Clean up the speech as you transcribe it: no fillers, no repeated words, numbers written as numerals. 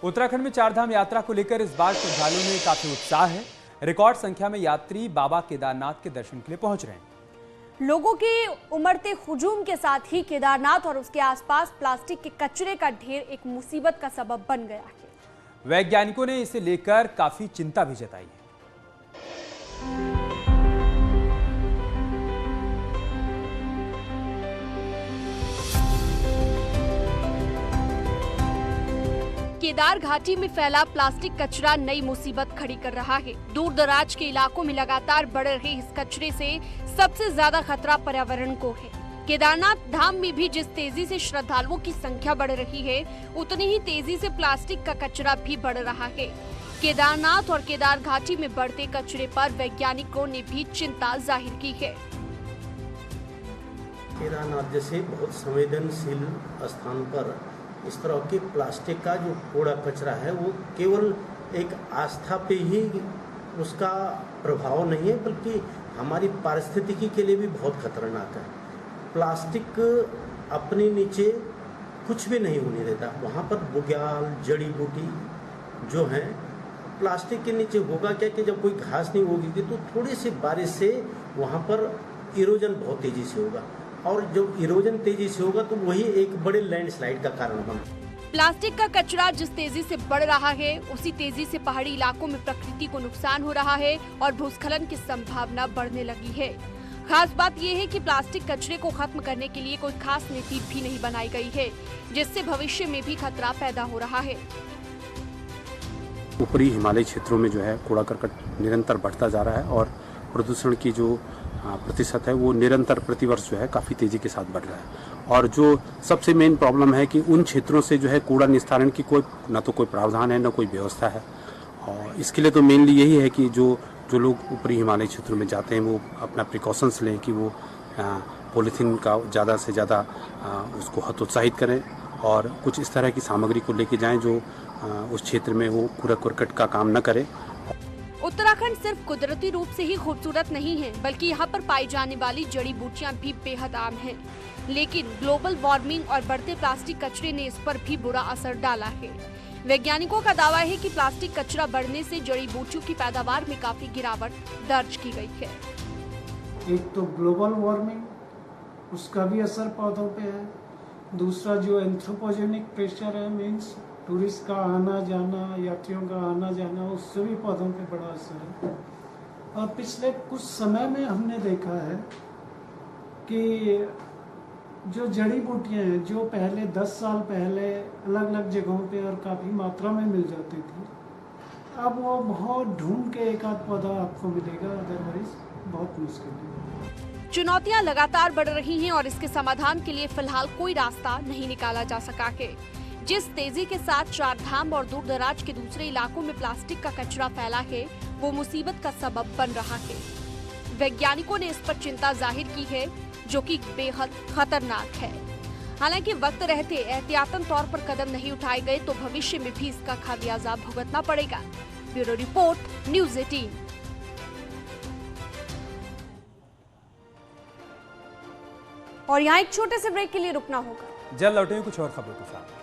उत्तराखंड में चारधाम यात्रा को लेकर इस बार श्रद्धालुओं में काफी उत्साह है। रिकॉर्ड संख्या में यात्री बाबा केदारनाथ के दर्शन के लिए पहुंच रहे हैं। लोगों के उमड़ते हुजूम के साथ ही केदारनाथ और उसके आसपास प्लास्टिक के कचरे का ढेर एक मुसीबत का सबब बन गया है। वैज्ञानिकों ने इसे लेकर काफी चिंता भी जताई है। केदार घाटी में फैला प्लास्टिक कचरा नई मुसीबत खड़ी कर रहा है। दूर दराज के इलाकों में लगातार बढ़ रहे इस कचरे से सबसे ज्यादा खतरा पर्यावरण को है। केदारनाथ धाम में भी जिस तेजी से श्रद्धालुओं की संख्या बढ़ रही है, उतनी ही तेजी से प्लास्टिक का कचरा भी बढ़ रहा है। केदारनाथ और केदार घाटी में बढ़ते कचरे पर वैज्ञानिकों ने भी चिंता जाहिर की है। केदारनाथ जैसे बहुत संवेदनशील स्थान पर इस तरह के प्लास्टिक का जो कूड़ा कचरा है वो केवल एक आस्था पे ही उसका प्रभाव नहीं है, बल्कि हमारी पारिस्थितिकी के लिए भी बहुत खतरनाक है। प्लास्टिक अपने नीचे कुछ भी नहीं होने देता। वहाँ पर बुग्याल जड़ी बूटी जो है प्लास्टिक के नीचे होगा क्या कि जब कोई घास नहीं होगी तो थोड़ी सी बारिश से वहाँ पर इरोजन बहुत तेजी से होगा, और जब इरोजन तेजी से होगा तो वही एक बड़े लैंडस्लाइड का कारण बना। प्लास्टिक का कचरा जिस तेजी से बढ़ रहा है, उसी तेजी से पहाड़ी इलाकों में प्रकृति को नुकसान हो रहा है और भूस्खलन की संभावना बढ़ने लगी है। खास बात यह है कि प्लास्टिक कचरे को खत्म करने के लिए कोई खास नीति भी नहीं बनाई गई है, जिससे भविष्य में भी खतरा पैदा हो रहा है। ऊपरी हिमालय क्षेत्रों में जो है कूड़ा करकट निरंतर बढ़ता जा रहा है और प्रदूषण की जो प्रतिशत है वो निरंतर प्रतिवर्ष जो है काफ़ी तेजी के साथ बढ़ रहा है। और जो सबसे मेन प्रॉब्लम है कि उन क्षेत्रों से जो है कूड़ा निस्तारण की कोई न तो कोई प्रावधान है न कोई व्यवस्था है। और इसके लिए तो मेनली यही है कि जो लोग ऊपरी हिमालय क्षेत्रों में जाते हैं वो अपना प्रिकॉशंस लें कि वो पॉलीथीन का ज़्यादा से ज़्यादा उसको हतोत्साहित करें और कुछ इस तरह की सामग्री को लेके जाएं जो उस क्षेत्र में वो कूड़ा करकट का काम न करे। उत्तराखंड सिर्फ कुदरती रूप से ही खूबसूरत नहीं है, बल्कि यहाँ पर पाई जाने वाली जड़ी बूटियाँ भी बेहद आम हैं। लेकिन ग्लोबल वार्मिंग और बढ़ते प्लास्टिक कचरे ने इस पर भी बुरा असर डाला है। वैज्ञानिकों का दावा है कि प्लास्टिक कचरा बढ़ने से जड़ी बूटियों की पैदावार में काफी गिरावट दर्ज की गई है। एक तो ग्लोबल वार्मिंग, उसका भी असर पौधों पे है। दूसरा जो एंथ्रोपोजेनिक प्रेशर है, मीन्स टूरिस्ट का आना जाना, यात्रियों का आना जाना, उससे भी पौधों पे बड़ा असर है। और पिछले कुछ समय में हमने देखा है कि जो जड़ी बूटियां हैं जो पहले 10 साल पहले अलग अलग जगहों पे और काफ़ी मात्रा में मिल जाती थी, अब वो बहुत ढूंढ के एक आध पौधा आपको मिलेगा, अदरवाइज बहुत मुश्किल है। चुनौतियां लगातार बढ़ रही हैं और इसके समाधान के लिए फिलहाल कोई रास्ता नहीं निकाला जा सका है। जिस तेजी के साथ चारधाम और दूर दराज के दूसरे इलाकों में प्लास्टिक का कचरा फैला है, वो मुसीबत का सबब बन रहा है। वैज्ञानिकों ने इस पर चिंता जाहिर की है, जो कि बेहद खतरनाक है। हालांकि वक्त रहते एहतियातन तौर पर कदम नहीं उठाए गए तो भविष्य में भी इसका खामियाजा भुगतना पड़ेगा। Bureau report, news 18। और यहाँ एक छोटे से ब्रेक के लिए रुकना होगा। जल्द लौटेंगे कुछ और खबरों के साथ।